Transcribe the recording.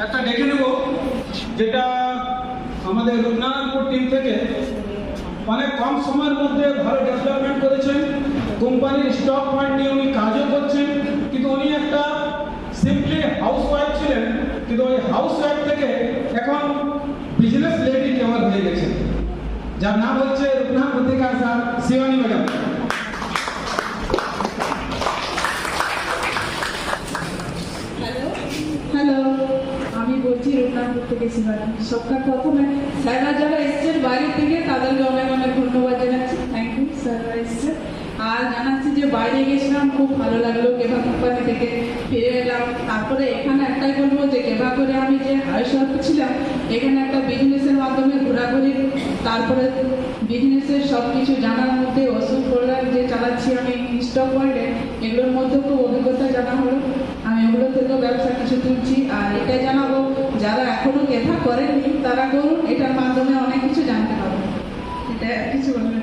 একটা ডেকে নেব, যেটা আমাদের রূপনারায়ণপুর টিম থেকে অনেক কম সময়ের মধ্যে ভালো ডেভেলপমেন্ট করেছেন। কোম্পানির স্টক পয়েন্ট নিয়ে উনি কাজও করছেন, কিন্তু উনি একটা সিম্পলি হাউস ওয়াইফ ছিলেন, কিন্তু ওই হাউস ওয়াইফ থেকে এখন বিজনেস লেডি কেবল হয়ে গেছেন, যার নাম হচ্ছে রূপনারায়ণ পত্রিকা স্যার শিবানী ম্যাডাম। হ্যালো, আমি বলছি রূপনারায়ণপুর থেকে শিবানী। সবটা প্রথমে স্যাররা যারা এসছেন বাইরে থেকে তাদেরকে অনেক অনেক ধন্যবাদ জানাচ্ছি। থ্যাংক ইউ স্যাররা এসছে। আর জানাচ্ছি যে বাইরে গেছিলাম, খুব ভালো লাগলো। কেভা কোম্পানি থেকে ফিরে এলাম, তারপরে এখানে একটাই বলবো যে কেভা করে আমি যে হাউস ওয়াইফ ছিলাম, এখানে একটা বিজনেসের মাধ্যমে ঘোরাঘুরি, তারপরে বিজনেসের সব কিছু জানার মধ্যে ওষুধ প্রোডাক্ট যে চালাচ্ছি আমি স্টক পয়েন্টে, এগুলোর মধ্যে খুব অভিজ্ঞতা জানা হলো। আমি ওগুলো থেকেও ব্যবসা কিছু তুলছি। আর এটাই জানাবো, যারা এখনো কেভা করেননি তারা করুন, এটার মাধ্যমে অনেক কিছু জানতে পারবেন। এটা কিছু বলবেন?